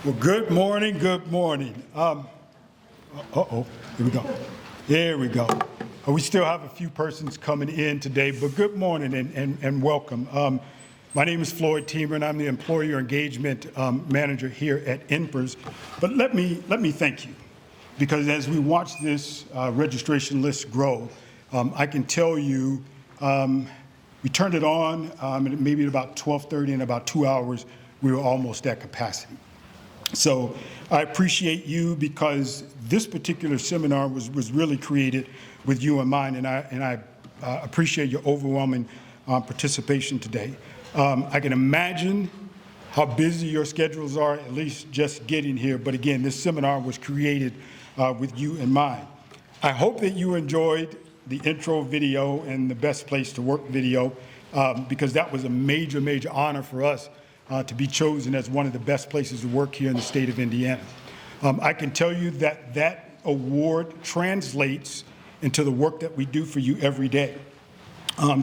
Well, good morning, good morning. Here we go. There we go. We still have a few persons coming in today, but good morning and welcome. My name is Floyd Teemer, and I'm the Employer Engagement Manager here at INPRS. But let me thank you, because as we watch this registration list grow, I can tell you we turned it on maybe at about 12:30. In about 2 hours, we were almost at capacity. So I appreciate you, because this particular seminar was really created with you in mind, and I appreciate your overwhelming participation today. I can imagine how busy your schedules are, at least just getting here, but again, this seminar was created with you in mind. I hope that you enjoyed the intro video and the best place to work video, because that was a major honor for us to be chosen as one of the best places to work here in the state of Indiana. I can tell you that that award translates into the work that we do for you every day.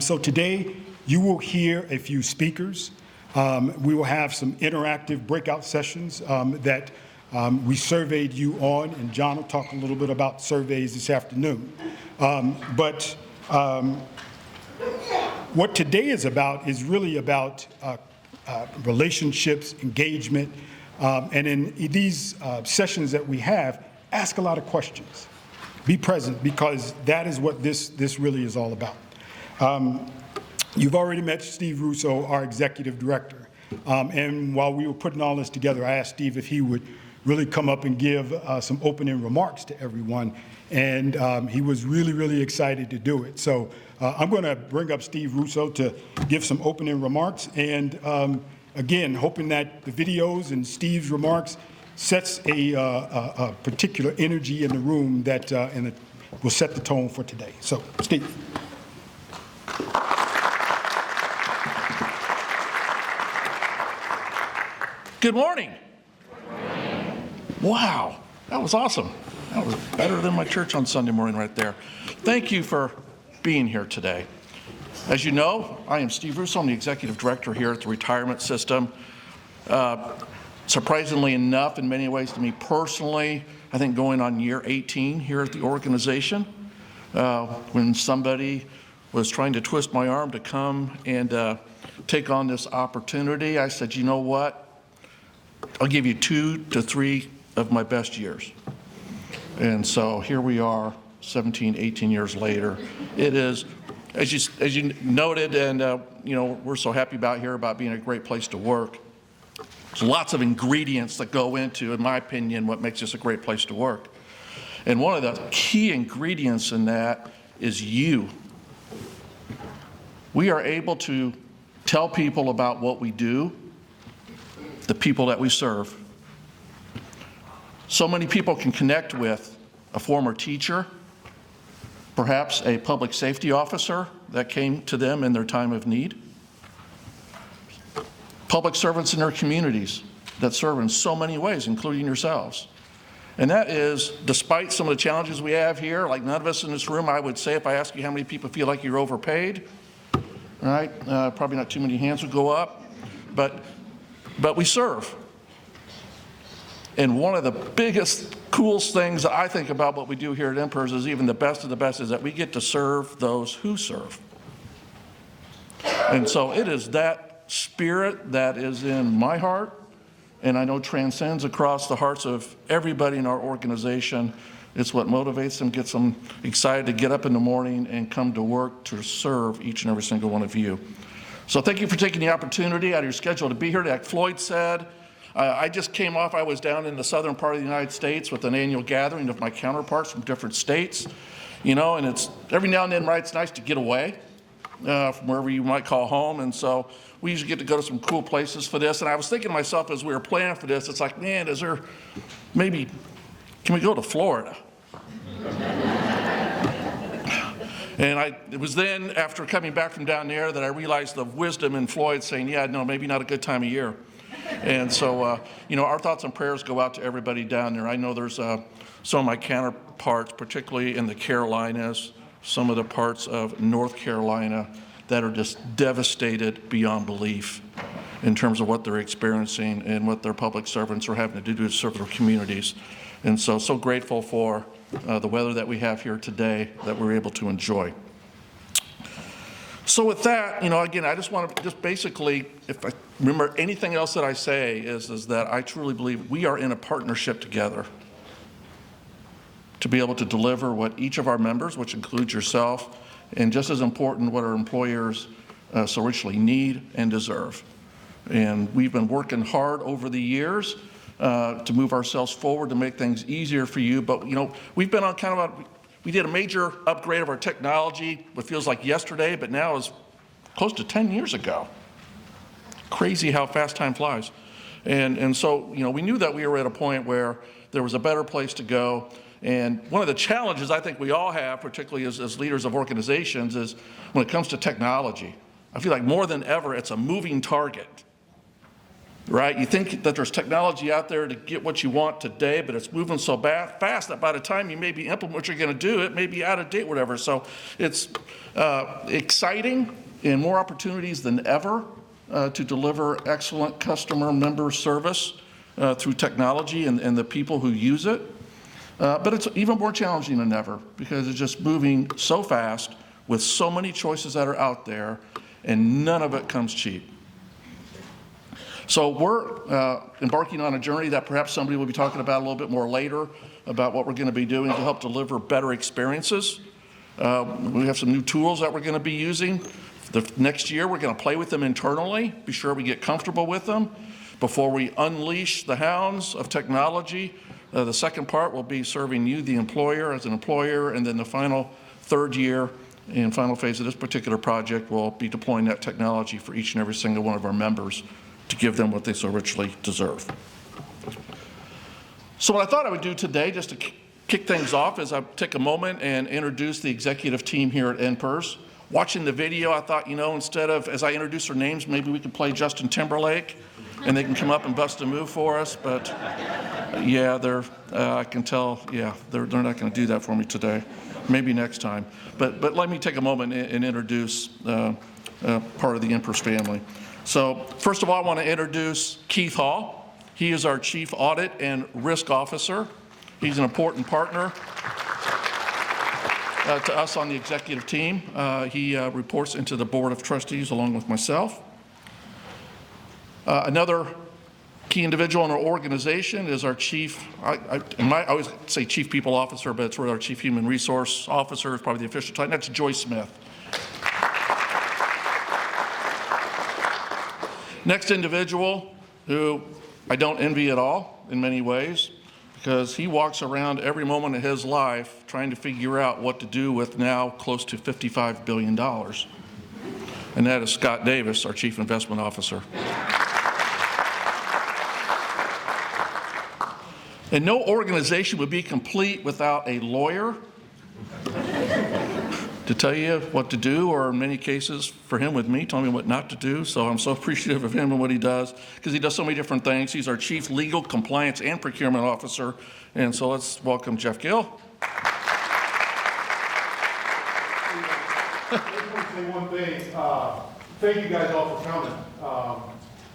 So today, you will hear a few speakers. We will have some interactive breakout sessions that we surveyed you on, and John will talk a little bit about surveys this afternoon. But what today is about is really about relationships, engagement, and in these sessions that we have, ask a lot of questions. Be present, because that is what this really is all about. You've already met Steve Russo, our Executive Director. And while we were putting all this together, I asked Steve if he would really come up and give some opening remarks to everyone. And he was really excited to do it. So I'm going to bring up Steve Russo to give some opening remarks. And again, hoping that the videos and Steve's remarks sets a particular energy in the room that will set the tone for today. So, Steve. Good morning. Wow, that was awesome. That was better than my church on Sunday morning right there. Thank you for being here today. As you know, I am Steve Russo. I'm the Executive Director here at the Retirement System. Surprisingly enough, in many ways to me personally, I think going on year 18 here at the organization, when somebody was trying to twist my arm to come and take on this opportunity, I said, you know what? I'll give you 2 to 3 of my best years. And so here we are, 17, 18 years later. It is, as you noted, and we're so happy about here about being a great place to work. There's lots of ingredients that go into, in my opinion, what makes this a great place to work. And one of the key ingredients in that is you. We are able to tell people about what we do, the people that we serve. So many people can connect with a former teacher, perhaps a public safety officer that came to them in their time of need, public servants in their communities that serve in so many ways, including yourselves. And that is, despite some of the challenges we have here, like none of us in this room, I would say, if I ask you how many people feel like you're overpaid, right? Probably not too many hands would go up, but we serve. And one of the biggest, coolest things that I think about what we do here at INPRS is even the best of the best is that we get to serve those who serve. And so it is that spirit that is in my heart, and I know transcends across the hearts of everybody in our organization. It's what motivates them, gets them excited to get up in the morning and come to work to serve each and every single one of you. So thank you for taking the opportunity out of your schedule to be here. Like Floyd said, I just came off, I was down in the southern part of the United States with an annual gathering of my counterparts from different states, and it's every now and then, right, it's nice to get away from wherever you might call home. And so we usually get to go to some cool places for this. And I was thinking to myself as we were planning for this, it's like, man, can we go to Florida? And it was then, after coming back from down there, that I realized the wisdom in Floyd saying, yeah, no, maybe not a good time of year. And so, our thoughts and prayers go out to everybody down there. I know there's some of my counterparts, particularly in the Carolinas, some of the parts of North Carolina, that are just devastated beyond belief. in terms of what they're experiencing and what their public servants are having to do to serve their communities. And so grateful for the weather that we have here today that we're able to enjoy. So with that, again, I just want to basically, if I remember anything else that I say, is that I truly believe we are in a partnership together to be able to deliver what each of our members, which includes yourself, and just as important, what our employers so richly need and deserve. And we've been working hard over the years to move ourselves forward to make things easier for you. But, we've been on we did a major upgrade of our technology, what feels like yesterday, but now is close to 10 years ago. Crazy how fast time flies. And so, we knew that we were at a point where there was a better place to go. And one of the challenges I think we all have, particularly as leaders of organizations, is when it comes to technology. I feel like more than ever, it's a moving target, right? You think that there's technology out there to get what you want today, but it's moving so fast that by the time you maybe implement what you're going to do, it may be out of date, whatever. So it's exciting and more opportunities than ever to deliver excellent customer member service through technology and the people who use it. But it's even more challenging than ever because it's just moving so fast with so many choices that are out there, and none of it comes cheap. So we're embarking on a journey that perhaps somebody will be talking about a little bit more later about what we're going to be doing to help deliver better experiences. We have some new tools that we're going to be using. The next year, we're going to play with them internally, be sure we get comfortable with them before we unleash the hounds of technology. The second part will be serving you, the employer, as an employer, and then the final third year and final phase of this particular project will be deploying that technology for each and every single one of our members to give them what they so richly deserve. So what I thought I would do today, just to kick things off, is I'd take a moment and introduce the executive team here at INPRS. Watching the video, I thought, instead of, as I introduce their names, maybe we could play Justin Timberlake and they can come up and bust a move for us. But yeah, I can tell, they're not going to do that for me today. Maybe next time. But let me take a moment and introduce part of the INPRS family. So first of all, I want to introduce Keith Hall. He is our Chief Audit and Risk Officer. He's an important partner to us on the executive team. He reports into the Board of Trustees along with myself. Another key individual in our organization is our chief, I always say chief people officer, but it's really our chief human resource officer is probably the official title. That's Joyce Smith. Next individual, who I don't envy at all in many ways, because he walks around every moment of his life trying to figure out what to do with now close to $55 billion. And that is Scott Davis, our Chief Investment Officer. And no organization would be complete without a lawyer to tell you what to do, or in many cases, for him with me, telling me what not to do. So I'm so appreciative of him and what he does, because he does so many different things. He's our Chief Legal, Compliance, and Procurement Officer. And so let's welcome Jeff Gill. I just want to say one thing. Thank you guys all for coming.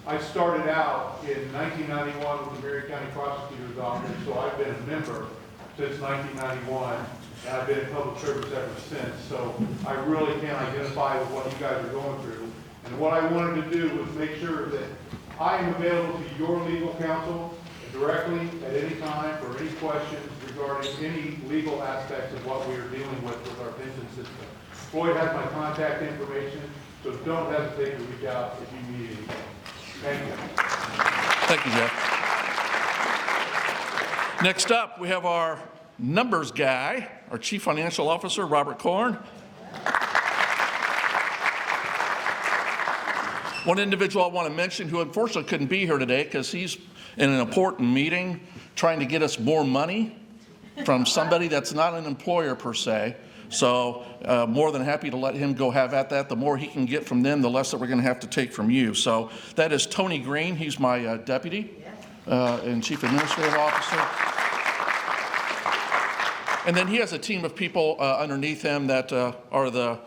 I started out in 1991 with the Marion County Prosecutor's Office, so I've been a member since 1991, and I've been in public service ever since. So I really can identify with what you guys are going through. And what I wanted to do was make sure that I am available to your legal counsel directly at any time for any questions regarding any legal aspects of what we are dealing with our pension system. Floyd has my contact information, so don't hesitate to reach out if you need anything. Thank you. Thank you, Jeff. Next up, we have our numbers guy, our Chief Financial Officer, Robert Korn. One individual I want to mention who unfortunately couldn't be here today because he's in an important meeting trying to get us more money from somebody that's not an employer per se. So more than happy to let him go have at that. The more he can get from them, the less that we're going to have to take from you. So that is Tony Green. He's my deputy and Chief Administrative Officer. And then he has a team of people underneath him that are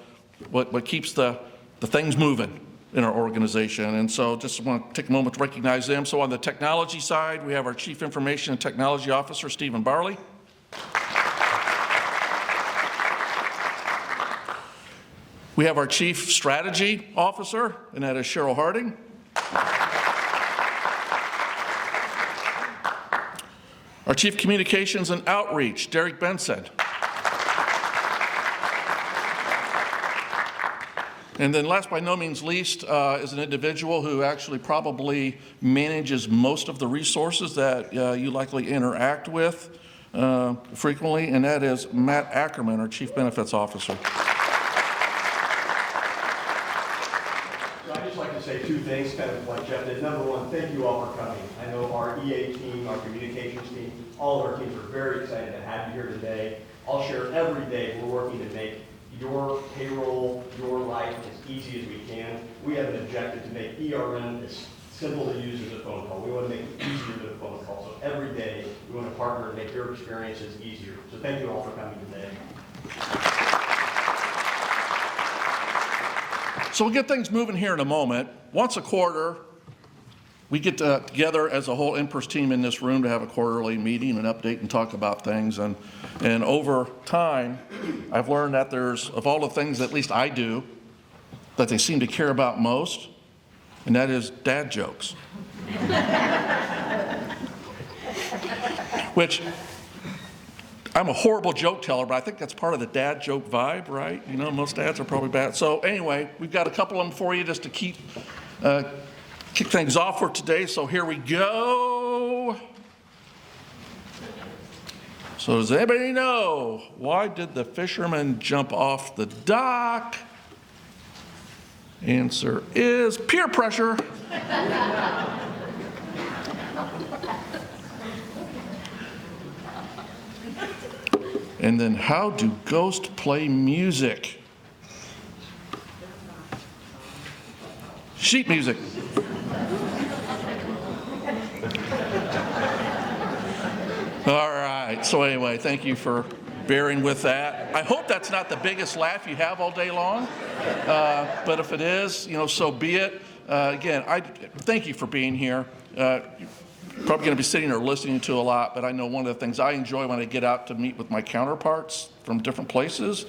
what keeps the things moving. in our organization. And so just want to take a moment to recognize them. So on the technology side, we have our Chief Information and Technology Officer, Stephen Barley. We have our Chief Strategy Officer, and that is Cheryl Harding. Our Chief Communications and Outreach, Derek Benson. And then last but no means least is an individual who actually probably manages most of the resources that you likely interact with frequently, and that is Matt Ackerman, our Chief Benefits Officer. I'd just like to say two things, kind of like Jeff did. Number one, thank you all for coming. I know our EA team, our communications team, all of our teams are very excited to have you here today. I'll share every day we're working to make your payroll, your life as easy as we can. We have an objective to make ERN as simple to use as a phone call. We want to make it easier than a phone call. So every day we want to partner and make your experiences easier. So thank you all for coming today. So we'll get things moving here in a moment. Once a quarter, we get together as a whole INPRS team in this room to have a quarterly meeting and update and talk about things. And over time, I've learned that there's, of all the things that at least I do, that they seem to care about most, and that is dad jokes. Which, I'm a horrible joke teller, but I think that's part of the dad joke vibe, right? You know, most dads are probably bad. So anyway, we've got a couple of them for you just to kick things off for today. So here we go. So does anybody know, why did the fisherman jump off the dock? Answer is peer pressure. And then, how do ghosts play music? Sheet music. All right, so anyway, thank you for bearing with that. I hope that's not the biggest laugh you have all day long, but if it is, you know, so be it. Again, I thank you for being here. Probably going to be sitting there listening to a lot, but I know one of the things I enjoy when I get out to meet with my counterparts from different places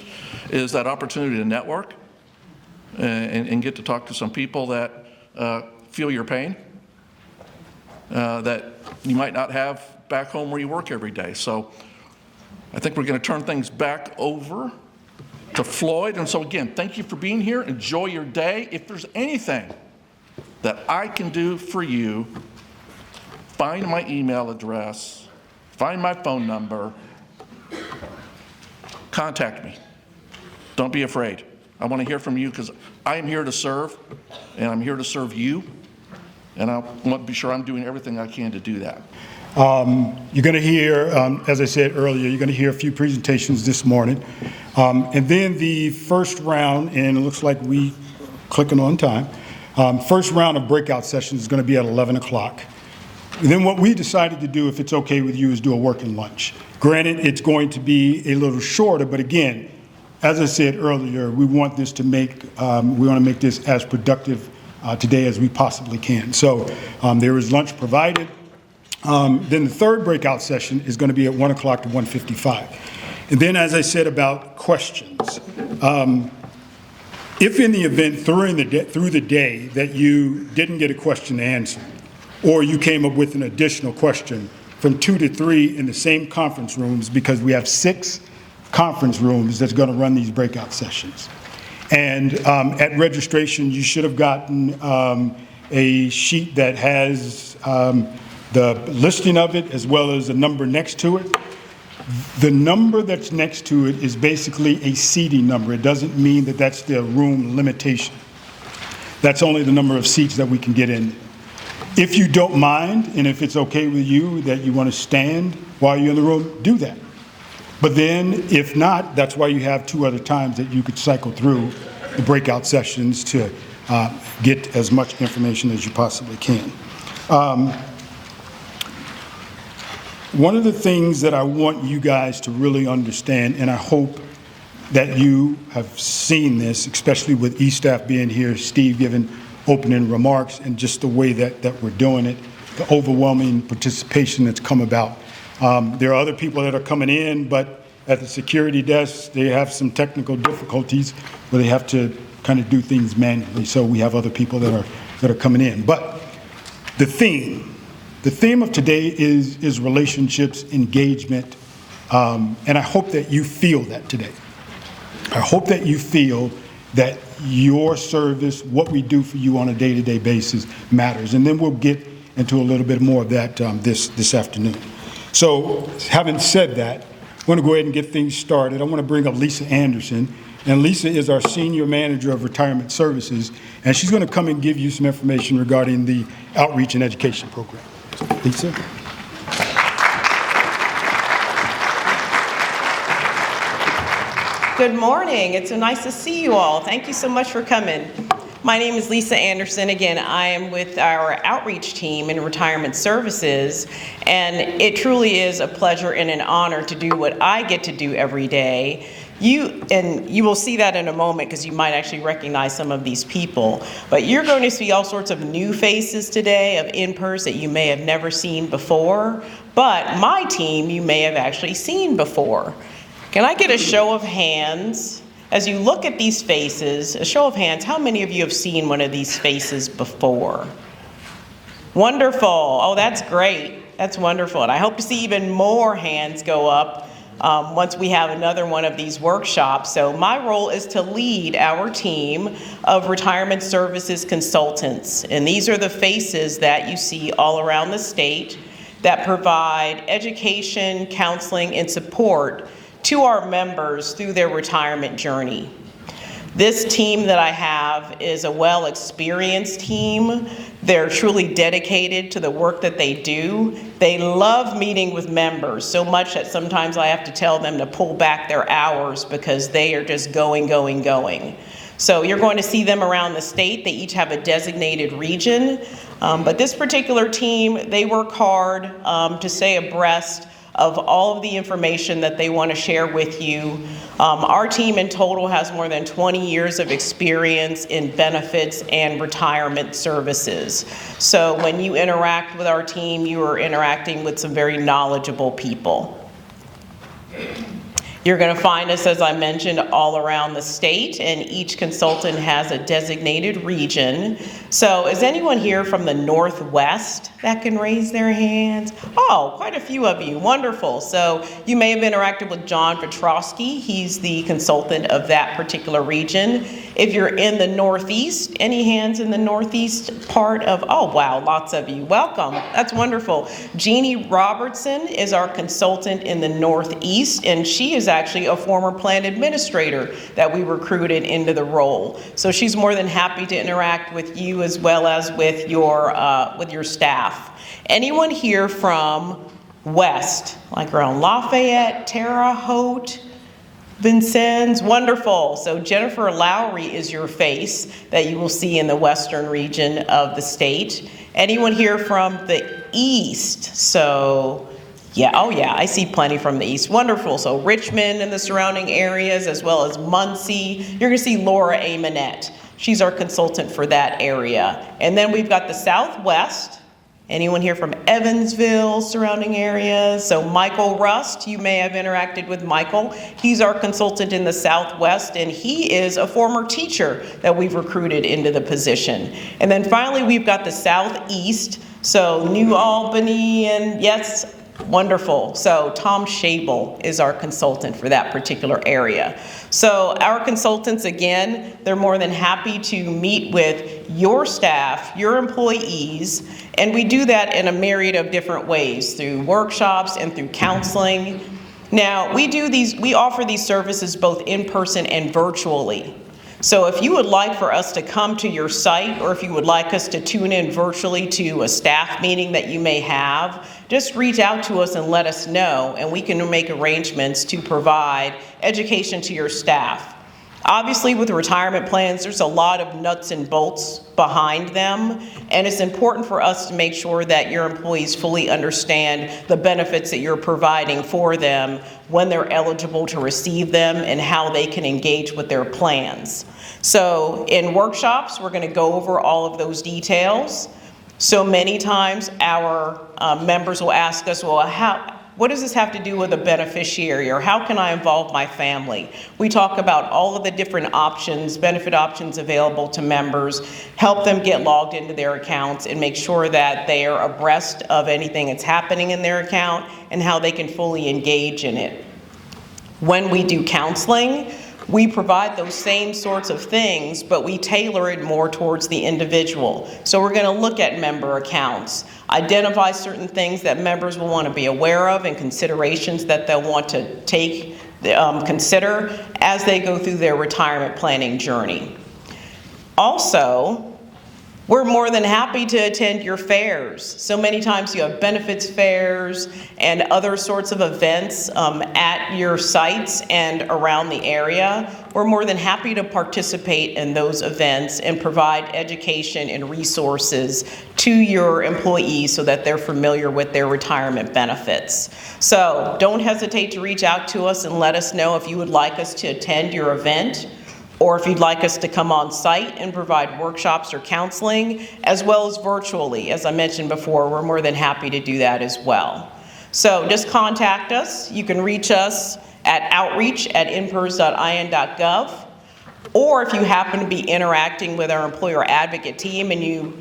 is that opportunity to network and get to talk to some people that feel your pain that you might not have back home where you work every day. So I think we're going to turn things back over to Floyd. And so again, thank you for being here. Enjoy your day. If there's anything that I can do for you, find my email address, find my phone number, contact me. Don't be afraid. I want to hear from you because I am here to serve, and I'm here to serve you, and I want to be sure I'm doing everything I can to do that. You're going to hear, as I said earlier, you're going to hear a few presentations this morning. And then the first round, and it looks like we clicking on time, first round of breakout sessions is going to be at 11 o'clock. And then what we decided to do, if it's okay with you, is do a working lunch. Granted, it's going to be a little shorter, but again, as I said earlier, we want this to make, we want to make this as productive today as we possibly can. So there is lunch provided. Then the third breakout session is going to be at 1 o'clock to 1:55. And then, as I said about questions, if in the event through the day that you didn't get a question answered, or you came up with an additional question, from 2 to 3 in the same conference rooms, because we have 6 conference rooms that's going to run these breakout sessions. And at registration, you should have gotten a sheet that has the listing of it as well as a number next to it. The number that's next to it is basically a seating number. It doesn't mean that that's the room limitation. That's only the number of seats that we can get in. If you don't mind, and if it's okay with you that you want to stand while you're in the room, do that. But then, if not, that's why you have 2 other times that you could cycle through the breakout sessions to get as much information as you possibly can. One of the things that I want you guys to really understand, and I hope that you have seen this, especially with E-staff being here, Steve giving opening remarks and just the way that we're doing it, the overwhelming participation that's come about. There are other people that are coming in, but at the security desk, they have some technical difficulties where they have to kind of do things manually. So we have other people that are coming in. But the theme of today is relationships, engagement, and I hope that you feel that today. I hope that you feel that your service, what we do for you on a day-to-day basis matters. And then we'll get into a little bit more of that this afternoon. So having said that, I'm going to go ahead and get things started. I want to bring up Lisa Anderson. And Lisa is our Senior Manager of Retirement Services, and she's going to come and give you some information regarding the Outreach and Education Program. So, Lisa. Good morning. It's so nice to see you all. Thank you so much for coming. My name is Lisa Anderson. Again, I am with our outreach team in retirement services, and it truly is a pleasure and an honor to do what I get to do every day. You will see that in a moment because you might actually recognize some of these people. But you're going to see all sorts of new faces today of INPRS that you may have never seen before. But my team you may have actually seen before. Can I get a show of hands? As you look at these faces, a show of hands, how many of you have seen one of these faces before? Wonderful. Oh, that's great. That's wonderful. And I hope to see even more hands go up once we have another one of these workshops. So my role is to lead our team of retirement services consultants. And these are the faces that you see all around the state that provide education, counseling, and support to our members through their retirement journey. This team that I have is a well-experienced team. They're truly dedicated to the work that they do. They love meeting with members so much that sometimes I have to tell them to pull back their hours because they are just going. So you're going to see them around the state. They each have a designated region. But this particular team, they work hard to stay abreast of all of the information that they want to share with you. Our team in total has more than 20 years of experience in benefits and retirement services. So when you interact with our team, you are interacting with some very knowledgeable people. You're going to find us, as I mentioned, all around the state, and each consultant has a designated region. So is anyone here from the Northwest that can raise their hands? Oh, quite a few of you. Wonderful. So you may have interacted with John Petrosky. He's the consultant of that particular region. If you're in the Northeast, any hands in the Northeast part of, oh wow, lots of you. Welcome. That's wonderful. Jeannie Robertson is our consultant in the Northeast, and she is actually a former plan administrator that we recruited into the role. So she's more than happy to interact with you as well as with your staff. Anyone here from West, like around Lafayette, Terre Haute, Vincennes? Wonderful. So Jennifer Lowry is your face that you will see in the western region of the state. Anyone here from the East? So yeah, oh yeah, I see plenty from the East. Wonderful. So Richmond and the surrounding areas, as well as Muncie. You're going to see Laura A. Manette. She's our consultant for that area. And then we've got the Southwest. Anyone here from Evansville, surrounding areas? So Michael Rust, you may have interacted with Michael. He's our consultant in the Southwest, and he is a former teacher that we've recruited into the position. And then finally, we've got the Southeast, so New Albany, and yes, wonderful. So Tom Schabel is our consultant for that particular area. So our consultants, again, they're more than happy to meet with your staff, your employees, and we do that in a myriad of different ways, through workshops and through counseling. Now, we offer these services both in person and virtually. So if you would like for us to come to your site, or if you would like us to tune in virtually to a staff meeting that you may have, just reach out to us and let us know, and we can make arrangements to provide education to your staff. Obviously, with retirement plans, there's a lot of nuts and bolts behind them, and it's important for us to make sure that your employees fully understand the benefits that you're providing for them when they're eligible to receive them and how they can engage with their plans. So in workshops, we're going to go over all of those details. So many times our members will ask us, well, what does this have to do with a beneficiary, or how can I involve my family? We talk about all of the different options, benefit options available to members, help them get logged into their accounts and make sure that they are abreast of anything that's happening in their account and how they can fully engage in it. When we do counseling, we provide those same sorts of things, but we tailor it more towards the individual. So we're going to look at member accounts, identify certain things that members will want to be aware of and considerations that they'll want to consider as they go through their retirement planning journey. Also, we're more than happy to attend your fairs. So many times you have benefits fairs and other sorts of events at your sites and around the area. We're more than happy to participate in those events and provide education and resources to your employees so that they're familiar with their retirement benefits. So don't hesitate to reach out to us and let us know if you would like us to attend your event, or if you'd like us to come on site and provide workshops or counseling, as well as virtually. As I mentioned before, we're more than happy to do that as well. So just contact us. You can reach us at outreach@inprs.in.gov, or if you happen to be interacting with our employer advocate team and you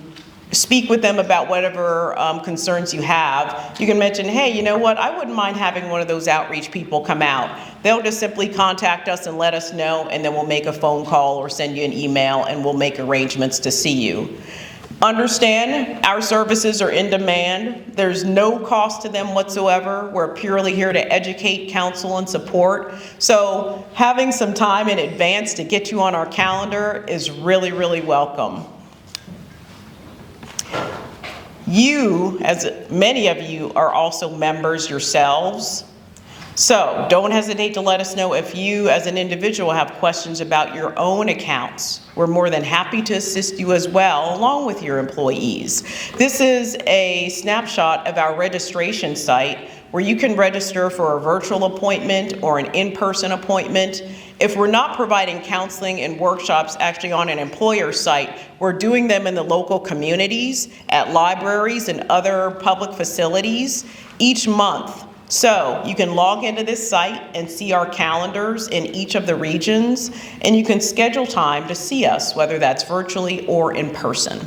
speak with them about whatever concerns you have, you can mention, hey, you know what, I wouldn't mind having one of those outreach people come out. They'll just simply contact us and let us know, and then we'll make a phone call or send you an email and we'll make arrangements to see you. Understand, our services are in demand. There's no cost to them whatsoever. We're purely here to educate, counsel, and support. So having some time in advance to get you on our calendar is really, really welcome. You, as many of you, are also members yourselves. So don't hesitate to let us know if you as an individual have questions about your own accounts. We're more than happy to assist you as well, along with your employees. This is a snapshot of our registration site where you can register for a virtual appointment or an in-person appointment. If we're not providing counseling and workshops actually on an employer site, we're doing them in the local communities, at libraries and other public facilities each month. So you can log into this site and see our calendars in each of the regions, and you can schedule time to see us, whether that's virtually or in person.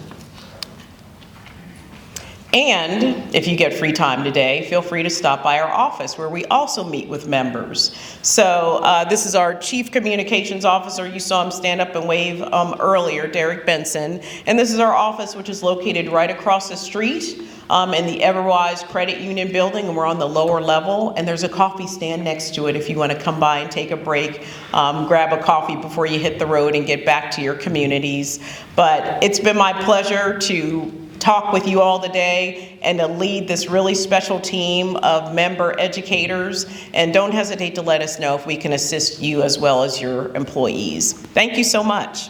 And if you get free time today, feel free to stop by our office where we also meet with members. So this is our Chief Communications Officer. You saw him stand up and wave earlier, Derek Benson. And this is our office, which is located right across the street in the Everwise Credit Union building, and we're on the lower level. And there's a coffee stand next to it if you want to come by and take a break, grab a coffee before you hit the road and get back to your communities. But it's been my pleasure to talk with you all today and to lead this really special team of member educators. And don't hesitate to let us know if we can assist you as well as your employees. Thank you so much.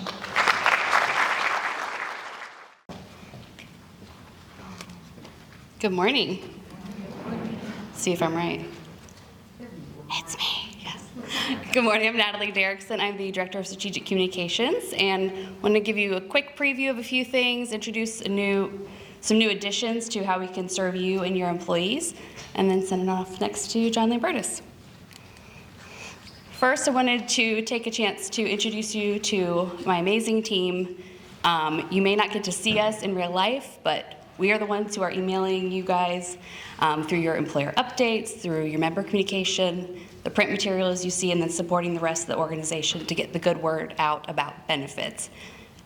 Good morning. See if I'm right. It's me, yes. Good morning, I'm Natalie Derrickson. I'm the Director of Strategic Communications, and want to give you a quick preview of a few things, introduce some new additions to how we can serve you and your employees, and then send it off next to John Lambertus. First, I wanted to take a chance to introduce you to my amazing team. You may not get to see us in real life, but we are the ones who are emailing you guys through your employer updates, through your member communication, the print materials you see, and then supporting the rest of the organization to get the good word out about benefits.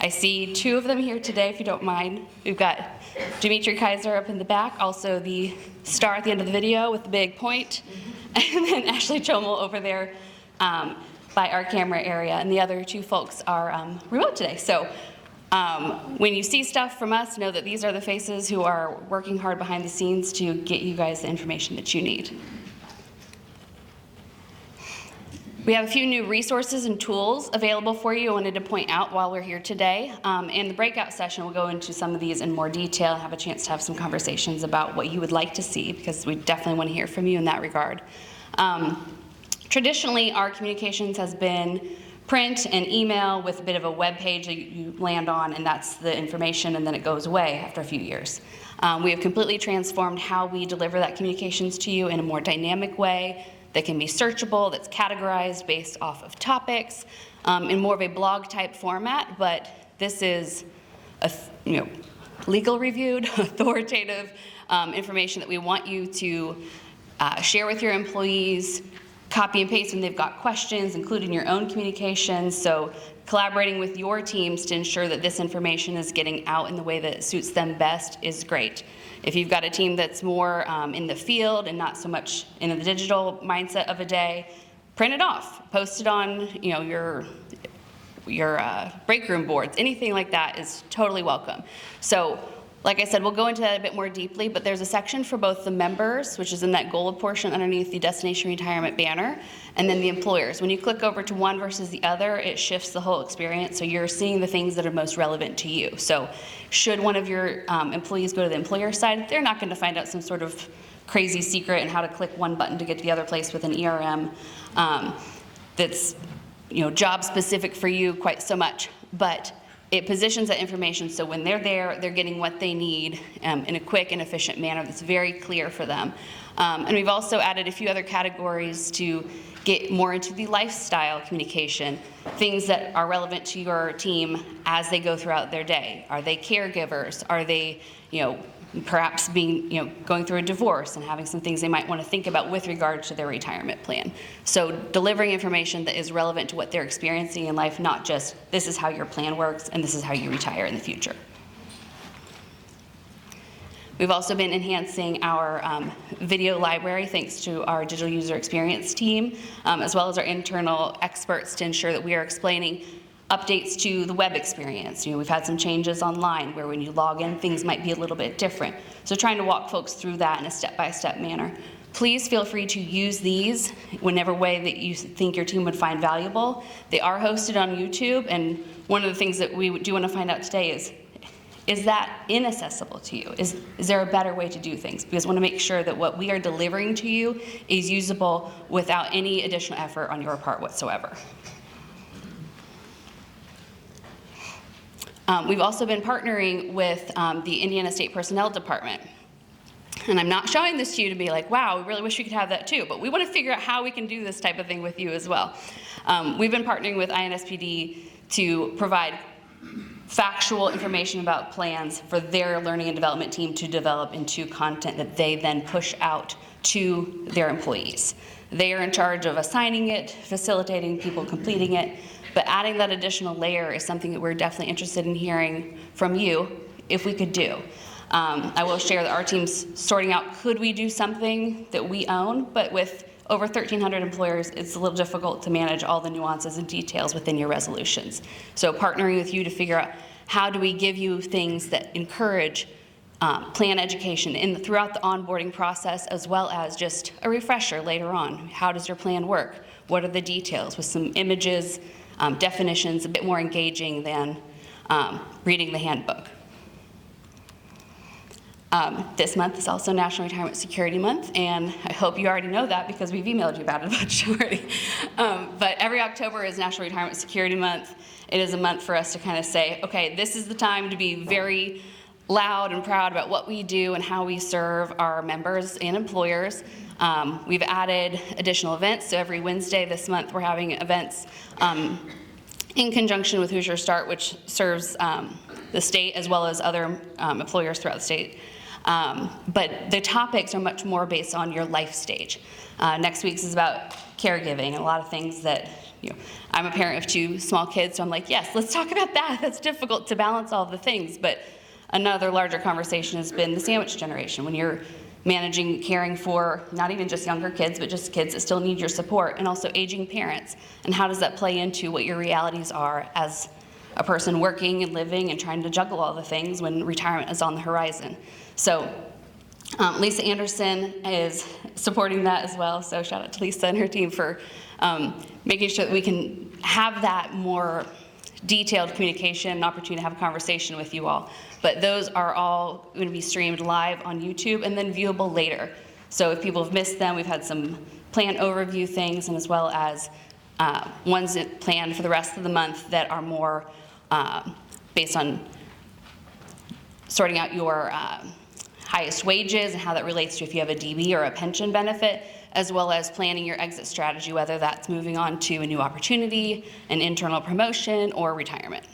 I see two of them here today, if you don't mind. We've got Dimitri Kaiser up in the back, also the star at the end of the video with the big point, and then Ashley Chomel over there by our camera area, and the other two folks are remote today. So when you see stuff from us, know that these are the faces who are working hard behind the scenes to get you guys the information that you need. We have a few new resources and tools available for you I wanted to point out while we're here today. In the breakout session, we'll go into some of these in more detail and have a chance to have some conversations about what you would like to see, because we definitely want to hear from you in that regard. Traditionally, our communications has been print and email with a bit of a web page that you land on, and that's the information, and then it goes away after a few years. We have completely transformed how we deliver that communications to you in a more dynamic way that can be searchable, that's categorized based off of topics, in more of a blog type format, but this is legal reviewed, authoritative information that we want you to share with your employees, copy and paste when they've got questions, including your own communications. So collaborating with your teams to ensure that this information is getting out in the way that suits them best is great. If you've got a team that's more in the field and not so much in the digital mindset of a day, print it off, post it on your break room boards. Anything like that is totally welcome. So like I said, we'll go into that a bit more deeply, but there's a section for both the members, which is in that gold portion underneath the Destination Retirement banner, and then the employers. When you click over to one versus the other, it shifts the whole experience, so you're seeing the things that are most relevant to you. So should one of your employees go to the employer side, they're not going to find out some sort of crazy secret and how to click one button to get to the other place with an ERM that's job specific for you quite so much. But it positions that information so when they're there, they're getting what they need in a quick and efficient manner that's very clear for them. And we've also added a few other categories to get more into the lifestyle communication, things that are relevant to your team as they go throughout their day. Are they caregivers? Are they, perhaps going through a divorce and having some things they might want to think about with regard to their retirement plan. So delivering information that is relevant to what they're experiencing in life, not just this is how your plan works and this is how you retire in the future. We've also been enhancing our video library thanks to our digital user experience team, as well as our internal experts to ensure that we are explaining updates to the web experience. We've had some changes online where when you log in, things might be a little bit different. So trying to walk folks through that in a step-by-step manner. Please feel free to use these whenever way that you think your team would find valuable. They are hosted on YouTube, and one of the things that we do want to find out today is that inaccessible to you? Is there a better way to do things? Because we want to make sure that what we are delivering to you is usable without any additional effort on your part whatsoever. We've also been partnering with the Indiana State Personnel Department. And I'm not showing this to you to be like, wow, we really wish we could have that too, but we want to figure out how we can do this type of thing with you as well. We've been partnering with INPRS to provide factual information about plans for their learning and development team to develop into content that they then push out to their employees. They are in charge of assigning it, facilitating people completing it, but adding that additional layer is something that we're definitely interested in hearing from you if we could do. I will share that our team's sorting out, could we do something that we own, but with over 1,300 employers, it's a little difficult to manage all the nuances and details within your resolutions. So partnering with you to figure out how do we give you things that encourage plan education throughout the onboarding process, as well as just a refresher later on. How does your plan work? What are the details with some images, definitions, a bit more engaging than reading the handbook. This month is also National Retirement Security Month, and I hope you already know that because we've emailed you about it a bunch already. But every October is National Retirement Security Month. It is a month for us to kind of say, okay, this is the time to be very loud and proud about what we do and how we serve our members and employers. We've added additional events, so every Wednesday this month we're having events in conjunction with Hoosier Start, which serves the state as well as other employers throughout the state. But the topics are much more based on your life stage. Next week's is about caregiving and a lot of things that, I'm a parent of 2 small kids, so I'm like, yes, let's talk about that. That's difficult to balance all the things. But another larger conversation has been the sandwich generation, when you're managing, caring for not even just younger kids, but just kids that still need your support, and also aging parents. And how does that play into what your realities are as a person working and living and trying to juggle all the things when retirement is on the horizon. So Lisa Anderson is supporting that as well, so shout out to Lisa and her team for making sure that we can have that more detailed communication and opportunity to have a conversation with you all. But those are all going to be streamed live on YouTube and then viewable later. So if people have missed them, we've had some plan overview things, and as well as ones that planned for the rest of the month that are more based on sorting out your highest wages and how that relates to if you have a DB or a pension benefit, as well as planning your exit strategy, whether that's moving on to a new opportunity, an internal promotion, or retirement.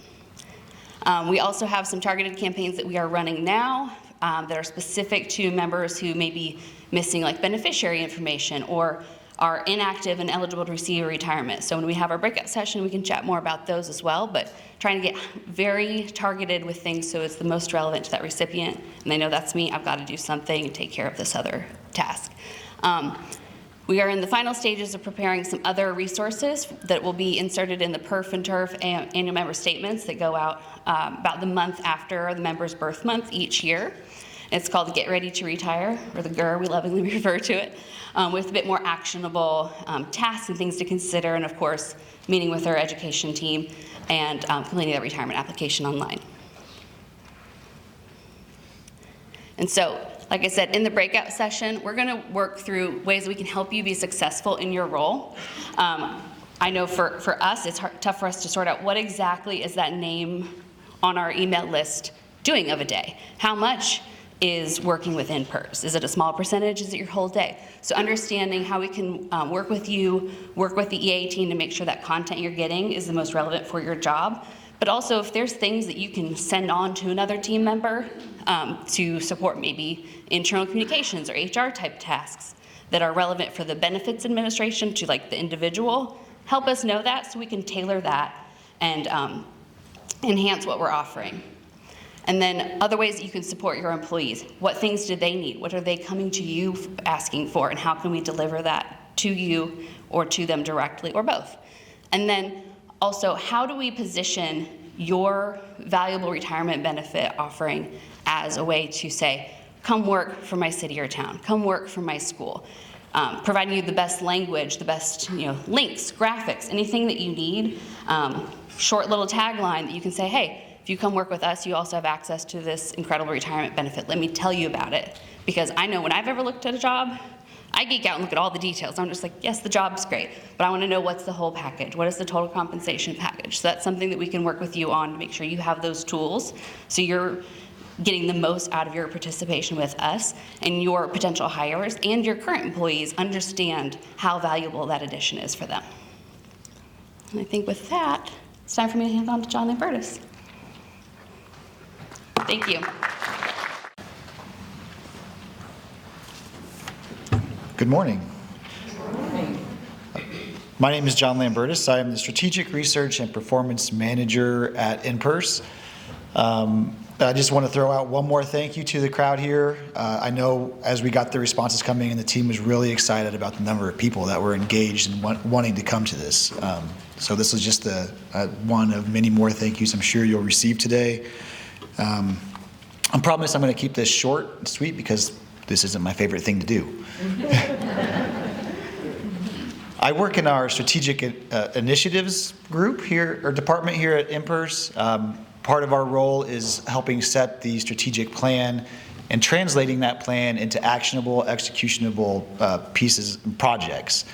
We also have some targeted campaigns that we are running now that are specific to members who may be missing like beneficiary information or are inactive and eligible to receive a retirement. So when we have our breakout session, we can chat more about those as well, but trying to get very targeted with things so it's the most relevant to that recipient. And they know that's me, I've got to do something and take care of this other task. We are in the final stages of preparing some other resources that will be inserted in the PERF and TERF annual member statements that go out about the month after the member's birth month each year. It's called Get Ready to Retire, or the GER, we lovingly refer to it, with a bit more actionable tasks and things to consider, and of course, meeting with our education team and completing that retirement application online. And so, like I said, in the breakout session, we're gonna work through ways we can help you be successful in your role. I know for us, it's tough for us to sort out what exactly is that name on our email list doing of a day. How much is working with INPRS? Is it a small percentage? Is it your whole day? So understanding how we can work with you, work with the EA team to make sure that content you're getting is the most relevant for your job. But also if there's things that you can send on to another team member to support maybe internal communications or HR type tasks that are relevant for the benefits administration to like the individual, help us know that so we can tailor that and enhance what we're offering. And then other ways that you can support your employees. What things do they need? What are they coming to you asking for? And how can we deliver that to you or to them directly or both? And then also, how do we position your valuable retirement benefit offering as a way to say, come work for my city or town, come work for my school, providing you the best language, the best links, graphics, anything that you need, short little tagline that you can say, hey, if you come work with us, you also have access to this incredible retirement benefit. Let me tell you about it. Because I know when I've ever looked at a job, I geek out and look at all the details. I'm just like, yes, the job's great, but I want to know what's the whole package. What is the total compensation package? So that's something that we can work with you on to make sure you have those tools so you're getting the most out of your participation with us, and your potential hires and your current employees understand how valuable that addition is for them. And I think with that, it's time for me to hand on to John INPRS. Thank you. Good morning. My name is John Lambertus. I am the Strategic Research and Performance Manager at INPRS. I just want to throw out one more thank you to the crowd here. I know as we got the responses coming in, the team was really excited about the number of people that were engaged and wanting to come to this. So this was just one of many more thank yous I'm sure you'll receive today. I promise I'm going to keep this short and sweet because this isn't my favorite thing to do. I work in our strategic initiatives group here, or department here at INPRS. Part of our role is helping set the strategic plan and translating that plan into actionable, executionable pieces and projects.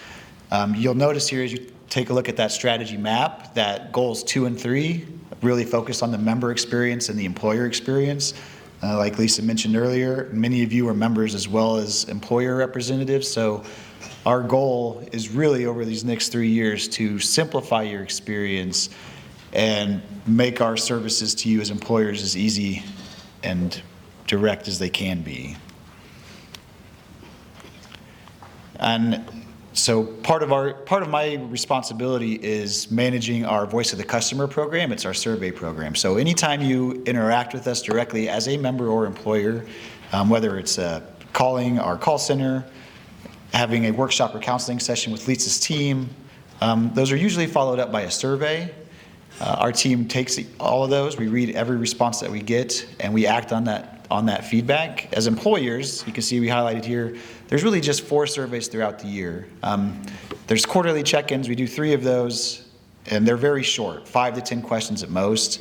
You'll notice here as you take a look at that strategy map that goals 2 and 3 really focus on the member experience and the employer experience. Like Lisa mentioned earlier, many of you are members as well as employer representatives, so our goal is really over these next 3 years to simplify your experience and make our services to you as employers as easy and direct as they can be. And so part of my responsibility is managing our Voice of the Customer program. It's our survey program. So anytime you interact with us directly as a member or employer, whether it's calling our call center, having a workshop or counseling session with Lisa's team, those are usually followed up by a survey. Our team takes all of those. We read every response that we get, and we act on that feedback. As employers, you can see we highlighted here, there's really just 4 surveys throughout the year. There's quarterly check-ins. We do 3 of those, and they're very short, 5 to 10 questions at most.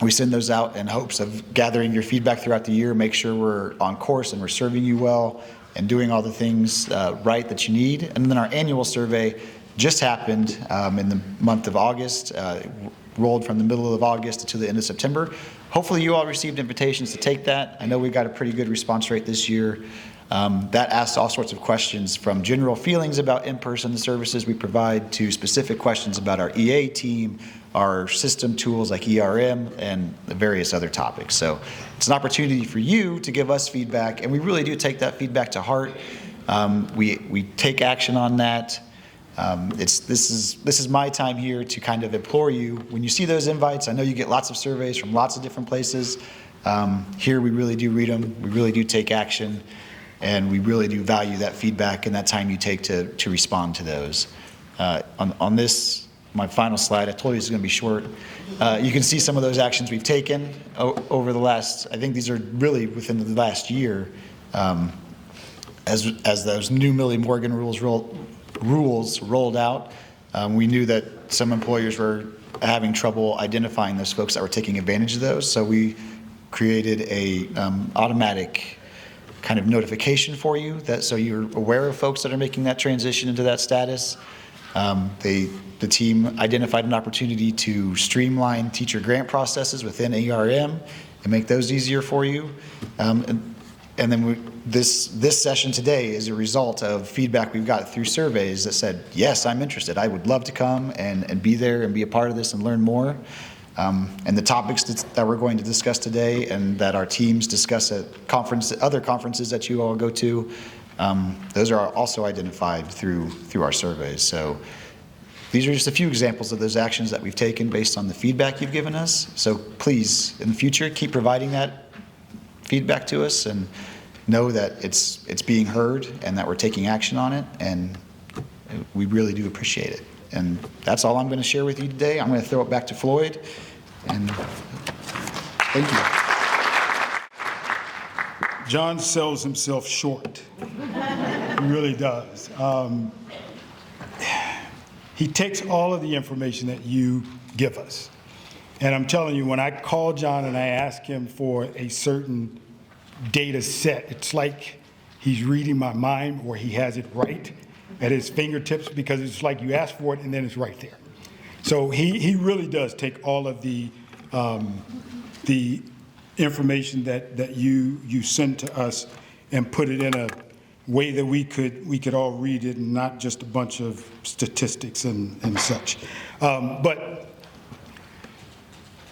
We send those out in hopes of gathering your feedback throughout the year, make sure we're on course and we're serving you well and doing all the things right that you need. And then our annual survey just happened in the month of August, rolled from the middle of August to the end of September. Hopefully you all received invitations to take that. I know we got a pretty good response rate this year. That asks all sorts of questions, from general feelings about in-person services we provide to specific questions about our EA team, our system tools like ERM, and the various other topics. So it's an opportunity for you to give us feedback, and we really do take that feedback to heart. We take action on that. This is my time here to kind of implore you. When you see those invites, I know you get lots of surveys from lots of different places. Here we really do read them, we really do take action, and we really do value that feedback and that time you take to respond to those. On this, my final slide, I told you it's going to be short. You can see some of those actions we've taken over the last, I think these are really within the last year, as those new Millie Morgan rules rolled out. We knew that some employers were having trouble identifying those folks that were taking advantage of those, so we created a automatic kind of notification for you, so you're aware of folks that are making that transition into that status. The team identified an opportunity to streamline teacher grant processes within ERM and make those easier for you. And then this session today is a result of feedback we've got through surveys that said, yes, I'm interested. I would love to come and be there and be a part of this and learn more. And the topics that we're going to discuss today and that our teams discuss at other conferences that you all go to, those are also identified through our surveys. So these are just a few examples of those actions that we've taken based on the feedback you've given us. So please, in the future, keep providing that feedback to us and know that it's being heard and that we're taking action on it, and we really do appreciate it. And that's all I'm going to share with you today. I'm going to throw it back to Floyd, and thank you. John sells himself short. He really does. He takes all of the information that you give us. And I'm telling you, when I call John and I ask him for a certain data set, it's like he's reading my mind, or he has it right at his fingertips, because it's like you ask for it and then it's right there. So he really does take all of the information that you send to us and put it in a way that we could all read it, and not just a bunch of statistics and such. But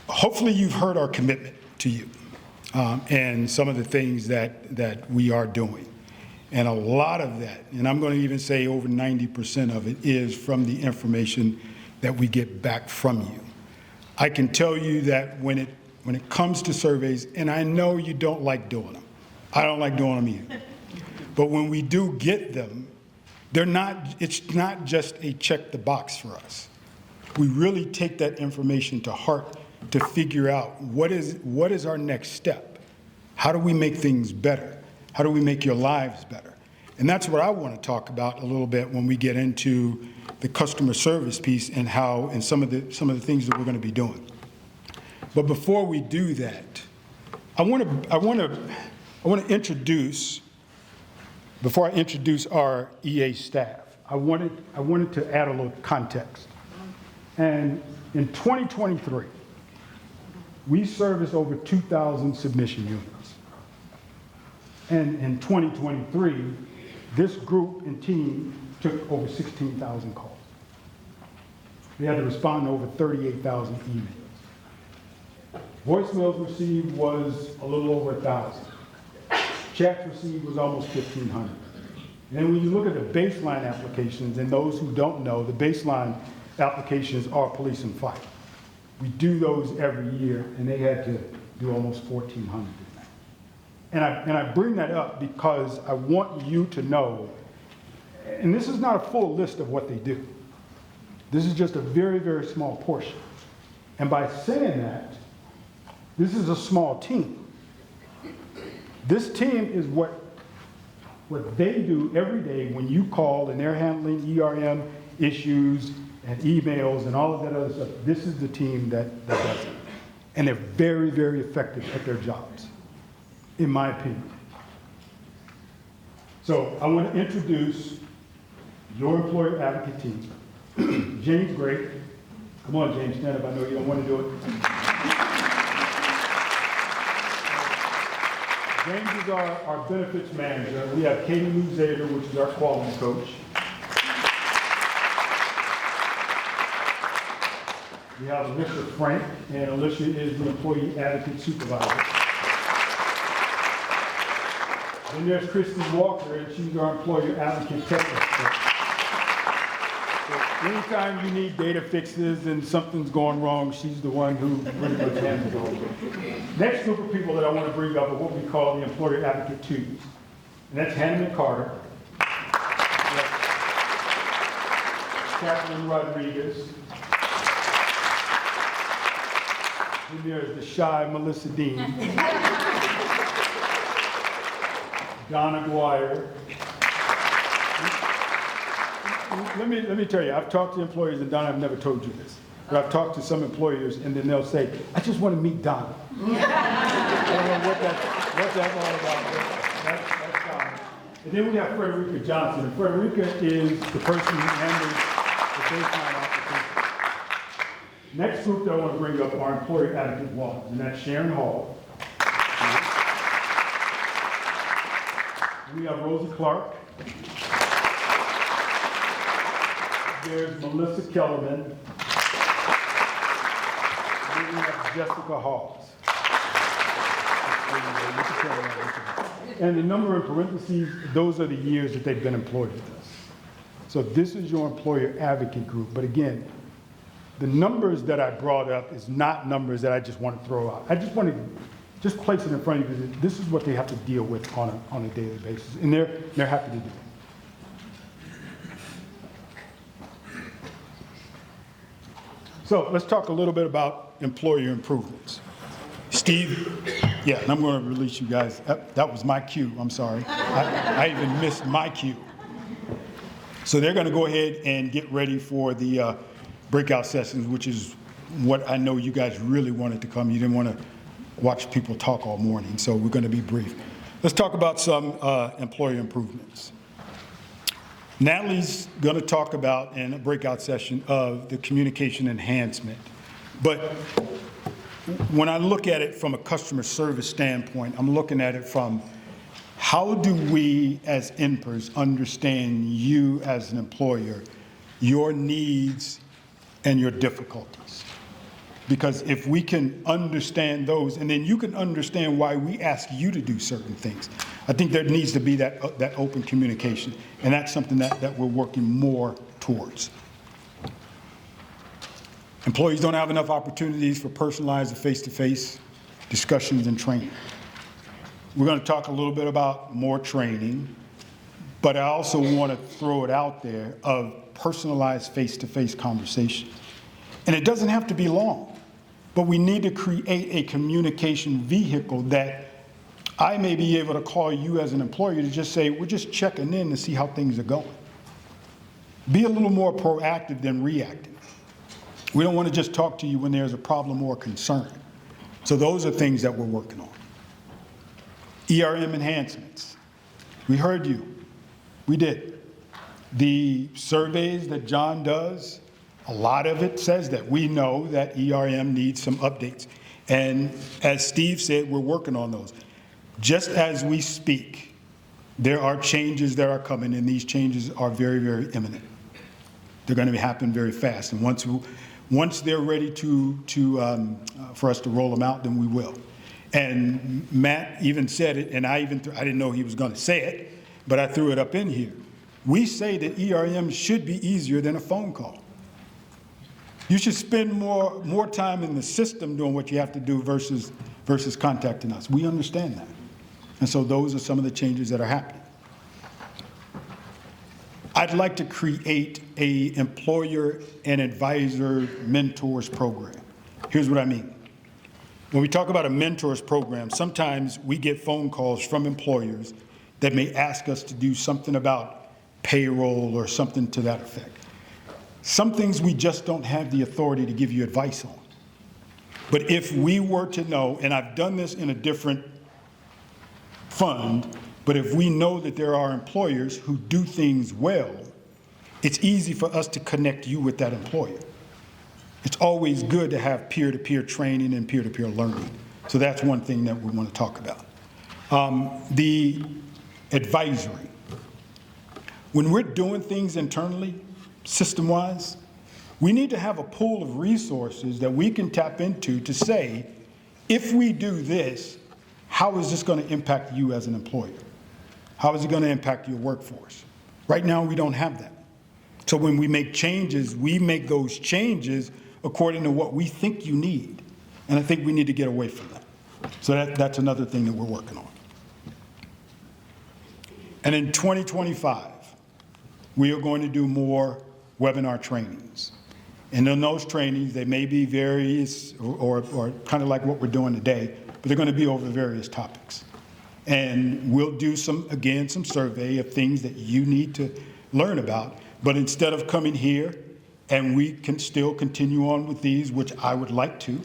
hopefully you've heard our commitment to you and some of the things that we are doing. And a lot of that, and I'm going to even say over 90% of it, is from the information that we get back from you. I can tell you that when it comes to surveys, and I know you don't like doing them. I don't like doing them either. But when we do get them, it's not just a check the box for us. We really take that information to heart to figure out what is our next step. How do we make things better? How do we make your lives better? And that's what I want to talk about a little bit when we get into the customer service piece and some of the things that we're going to be doing. But before we do that, I want to introduce, before I introduce our EA staff, I wanted to add a little context. And in 2023, we serviced over 2,000 submission units. And in 2023, this group and team took over 16,000 calls. We had to respond to over 38,000 emails. Voicemails received was a little over 1,000. Chats received was almost 1,500. And then when you look at the baseline applications, and those who don't know, the baseline applications are police and fire. We do those every year, and they had to do almost 1,400. And I bring that up because I want you to know, and this is not a full list of what they do. This is just a very, very small portion. And by saying that, this is a small team. This team is what they do every day when you call and they're handling ERM issues and emails and all of that other stuff. This is the team that does it. And they're very, very effective at their jobs, in my opinion. So I want to introduce your employer advocate team. James Gray. Come on, James, stand up. I know you don't want to do it. James is our benefits manager. We have Katie Luzader, which is our quality coach. We have Alicia Frank, and Alicia is the employee advocate supervisor. Then there's Christy Walker, and she's our employer advocate technician. So anytime you need data fixes and something's going wrong, she's the one who really much handles all of it. Next group of people that I want to bring up are what we call the employer advocate twos. And that's Hannah Carter, Catherine Rodriguez, and there's the shy Melissa Dean, Donna Dwyer. Let me tell you, I've talked to employers, and Donna, I've never told you this, but I've talked to some employers, and then they'll say, I just want to meet Donna. I don't know what that's all about, but that's Donna. And then we have Frederica Johnson, and Frederica is the person who handles the baseline application. Next group that I want to bring up are employer advocate ones, and that's Sharon Hall. We have Rosie Clark. There's Melissa Kellerman. Then we have Jessica Halls. And the number in parentheses, those are the years that they've been employed with us. So this is your employer advocate group. But again, the numbers that I brought up is not numbers that I just want to throw out. I just want to just place it in front of you. This is what they have to deal with on a daily basis. And they're happy to do it. So let's talk a little bit about employer improvements. Steve, yeah, and I'm going to release you guys. That was my cue, I'm sorry. I even missed my cue. So they're going to go ahead and get ready for the breakout sessions, which is what I know you guys really wanted to come. You didn't want to watch people talk all morning, so we're going to be brief. Let's talk about some employer improvements. Natalie's going to talk about in a breakout session of the communication enhancement. But when I look at it from a customer service standpoint, I'm looking at it from how do we as INPRS understand you as an employer, your needs and your difficulties. Because if we can understand those, and then you can understand why we ask you to do certain things, I think there needs to be that open communication, and that's something that we're working more towards. Employees don't have enough opportunities for personalized face-to-face discussions and training. We're going to talk a little bit about more training, but I also want to throw it out there of personalized face-to-face conversation. And it doesn't have to be long, but we need to create a communication vehicle that I may be able to call you as an employer to just say, we're just checking in to see how things are going. Be a little more proactive than reactive. We don't want to just talk to you when there's a problem or concern. So those are things that we're working on. ERM enhancements. We heard you. We did. The surveys that John does, a lot of it says that. We know that ERM needs some updates. And as Steve said, we're working on those. Just as we speak, there are changes that are coming, and these changes are very, very imminent. They're going to happen very fast. And once they're ready for us to roll them out, then we will. And Matt even said it, and I didn't know he was going to say it, but I threw it up in here. We say that ERM should be easier than a phone call. You should spend more time in the system doing what you have to do versus contacting us. We understand that. And so those are some of the changes that are happening. I'd like to create a employer and advisor mentors program. Here's what I mean. When we talk about a mentors program, sometimes we get phone calls from employers that may ask us to do something about payroll or something to that effect. Some things we just don't have the authority to give you advice on. But if we were to know, and I've done this in a different fund, but if we know that there are employers who do things well, it's easy for us to connect you with that employer. It's always good to have peer-to-peer training and peer-to-peer learning. So that's one thing that we want to talk about. The advisory. When we're doing things internally, system-wise, we need to have a pool of resources that we can tap into to say, if we do this, how is this going to impact you as an employer? How is it going to impact your workforce? Right now, we don't have that. So when we make changes, we make those changes according to what we think you need. And I think we need to get away from that. So that's another thing that we're working on. And in 2025, we are going to do more webinar trainings. And in those trainings, they may be various or kind of like what we're doing today, but they're going to be over various topics. And we'll do some survey of things that you need to learn about. But instead of coming here, and we can still continue on with these, which I would like to,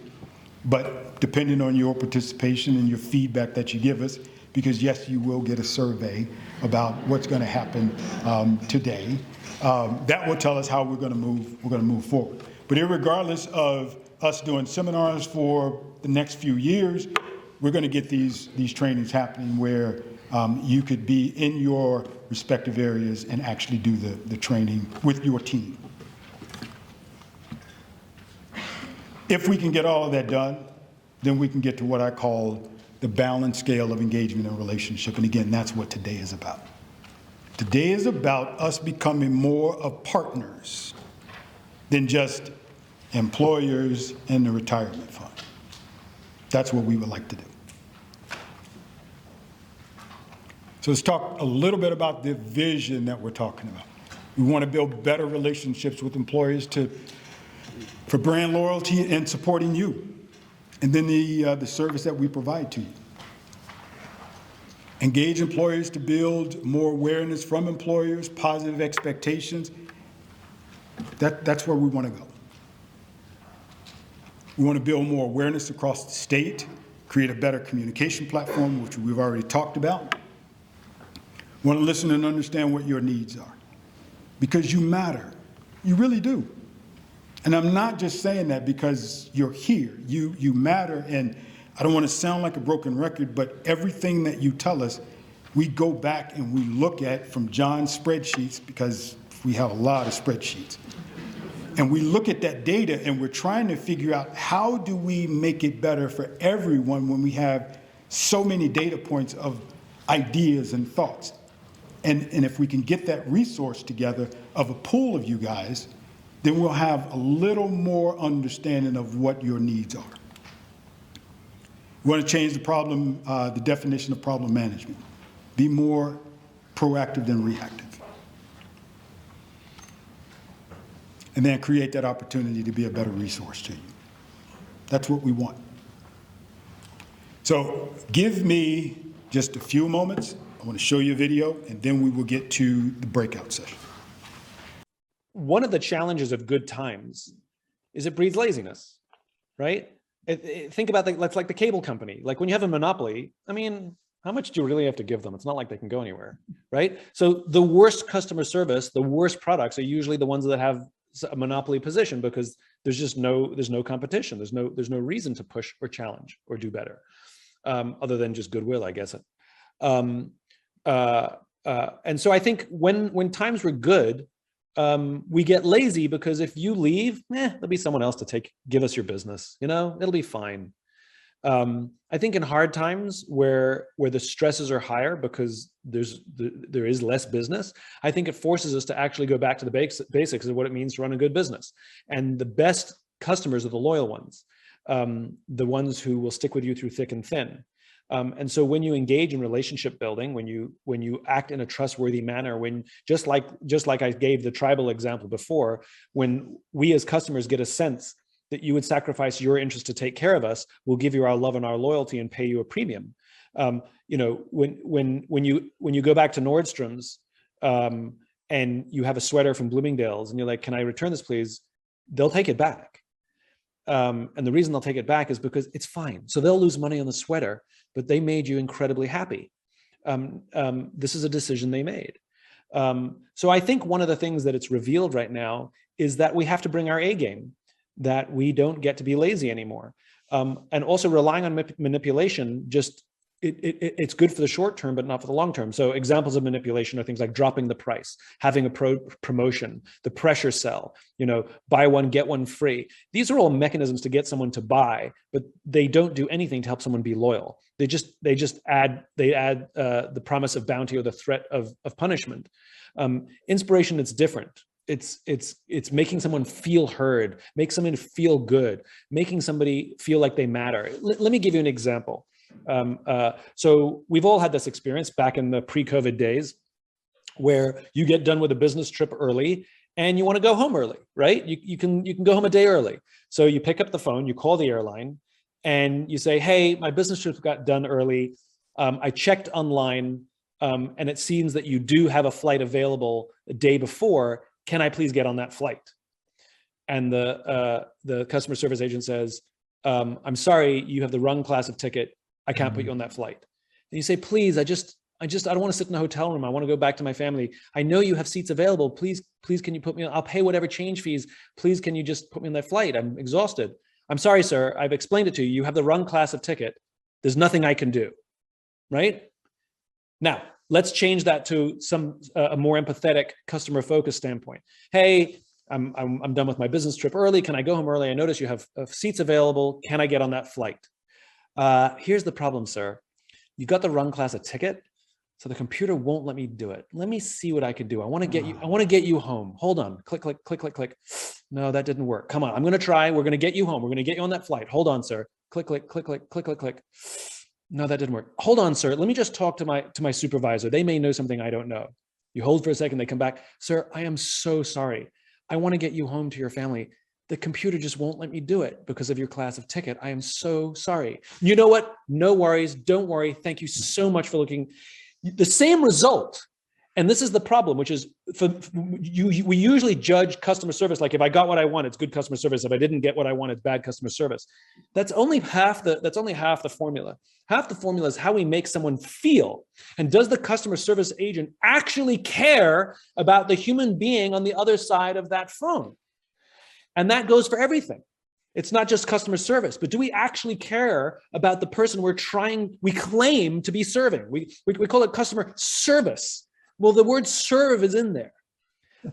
but depending on your participation and your feedback that you give us, because yes, you will get a survey about what's going to happen today. That will tell us how we're going to move forward. But irregardless of us doing seminars for the next few years, we're going to get these trainings happening where you could be in your respective areas and actually do the training with your team. If we can get all of that done, then we can get to what I call the balanced scale of engagement and relationship. And again, that's what today is about. Today is about us becoming more of partners than just employers in the retirement fund. That's what we would like to do. So let's talk a little bit about the vision that we're talking about. We want to build better relationships with employers for brand loyalty and supporting you, and then the service that we provide to you. Engage employers to build more awareness from employers, positive expectations. That's where we want to go. We want to build more awareness across the state, create a better communication platform, which we've already talked about. We want to listen and understand what your needs are, because you matter. You really do. And I'm not just saying that because you're here. You matter, and I don't want to sound like a broken record, but everything that you tell us, we go back and we look at from John's spreadsheets, because we have a lot of spreadsheets. And we look at that data and we're trying to figure out how do we make it better for everyone when we have so many data points of ideas and thoughts. And if we can get that resource together of a pool of you guys, then we'll have a little more understanding of what your needs are. We want to change the definition of problem management. Be more proactive than reactive. And then create that opportunity to be a better resource to you. That's what we want. So give me just a few moments. I want to show you a video, and then we will get to the breakout session. One of the challenges of good times is it breeds laziness, right? Think about like the cable company. Like when you have a monopoly, I mean, how much do you really have to give them? It's not like they can go anywhere, right? So the worst customer service, the worst products are usually the ones that have a monopoly position, because there's no competition. There's no reason to push or challenge or do better, other than just goodwill, I guess. And so I think when times were good, we get lazy because if you leave, there'll be someone else to give us your business. It'll be fine. I think in hard times where the stresses are higher because there is less business, I think it forces us to actually go back to the basics of what it means to run a good business. And the best customers are the loyal ones, the ones who will stick with you through thick and thin. And so when you engage in relationship building, when you act in a trustworthy manner, when just like I gave the tribal example before, when we as customers get a sense that you would sacrifice your interest to take care of us, we'll give you our love and our loyalty and pay you a premium. When you go back to Nordstrom's and you have a sweater from Bloomingdale's and you're like, "Can I return this, please?" They'll take it back. And the reason they'll take it back is because it's fine. So they'll lose money on the sweater, but they made you incredibly happy. This is a decision they made. So I think one of the things that it's revealed right now is that we have to bring our A game, that we don't get to be lazy anymore. And also relying on manipulation, just it's good for the short term, but not for the long term. So examples of manipulation are things like dropping the price, having a promotion, the pressure sell, buy one, get one free. These are all mechanisms to get someone to buy, but they don't do anything to help someone be loyal. They just add the promise of bounty or the threat of punishment. Inspiration, it's different. It's making someone feel heard, make someone feel good, making somebody feel like they matter. Let me give you an example. So we've all had this experience back in the pre-COVID days where you get done with a business trip early and you want to go home early, right? You can go home a day early. So you pick up the phone, you call the airline and you say, hey, my business trip got done early. I checked online and it seems that you do have a flight available a day before. Can I please get on that flight? And the customer service agent says, I'm sorry, you have the wrong class of ticket. I can't put you on that flight. And you say, please, I don't want to sit in a hotel room. I want to go back to my family. I know you have seats available. Please, can you put me on? I'll pay whatever change fees. Please, can you just put me on that flight? I'm exhausted. I'm sorry, sir. I've explained it to you. You have the wrong class of ticket. There's nothing I can do, right? Now, let's change that to a more empathetic customer focused standpoint. Hey, I'm done with my business trip early. Can I go home early? I notice you have seats available. Can I get on that flight? Here's the problem, sir. You got the wrong class of ticket, so the computer won't let me do it. Let me see what I can do. I want to get you home. Hold on. Click, click, click, click, click. No, that didn't work. Come on. I'm going to try. We're going to get you home. We're going to get you on that flight. Hold on, sir. Click, click, click, click, click, click, click. No, that didn't work. Hold on, sir. Let me just talk to my supervisor. They may know something I don't know. You hold for a second. They come back. Sir, I am so sorry. I want to get you home to your family. The computer just won't let me do it because of your class of ticket. I am so sorry. You know what? No worries. Don't worry. Thank you so much for looking. The same result. And this is the problem, which is we usually judge customer service like if I got what I want, it's good customer service. If I didn't get what I want, it's bad customer service. That's only half the formula. Half the formula is how we make someone feel. And does the customer service agent actually care about the human being on the other side of that phone? And that goes for everything. It's not just customer service, but do we actually care about the person we claim to be serving? We call it customer service. Well, the word serve is in there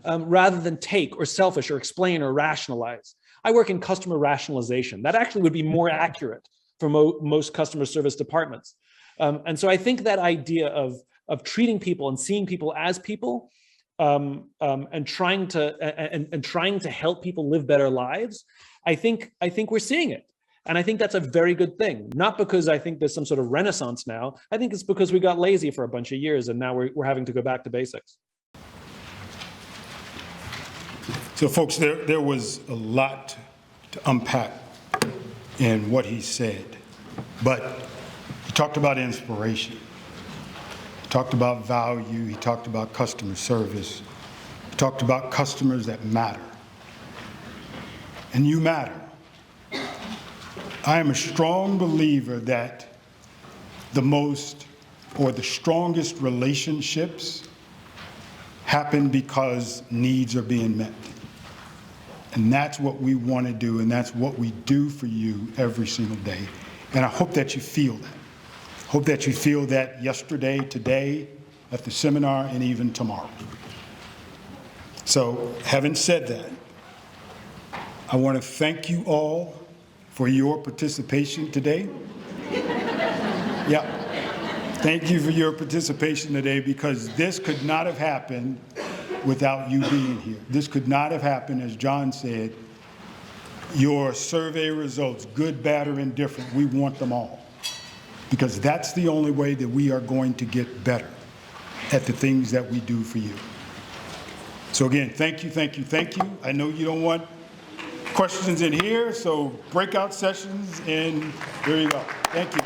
rather than take or selfish or explain or rationalize. I work in customer rationalization. That actually would be more accurate for most customer service departments. And so I think that idea of treating people and seeing people as people and trying to help people live better lives, I think we're seeing it. And I think that's a very good thing. Not because I think there's some sort of renaissance now. I think it's because we got lazy for a bunch of years and now we're having to go back to basics. So folks, there was a lot to unpack in what he said, but he talked about inspiration. He talked about value. He talked about customer service. He talked about customers that matter. And you matter. I am a strong believer that the strongest relationships happen because needs are being met. And that's what we want to do, and that's what we do for you every single day. And I hope that you feel that. Hope that you feel that yesterday, today, at the seminar, and even tomorrow. So, having said that, I want to thank you all for your participation today. Yeah. Thank you for your participation today, because this could not have happened without you being here. This could not have happened, as John said. Your survey results, good, bad, or indifferent, we want them all, because that's the only way that we are going to get better at the things that we do for you. So again, thank you, thank you, thank you. I know you don't want questions in here, so breakout sessions, and there you go. Thank you.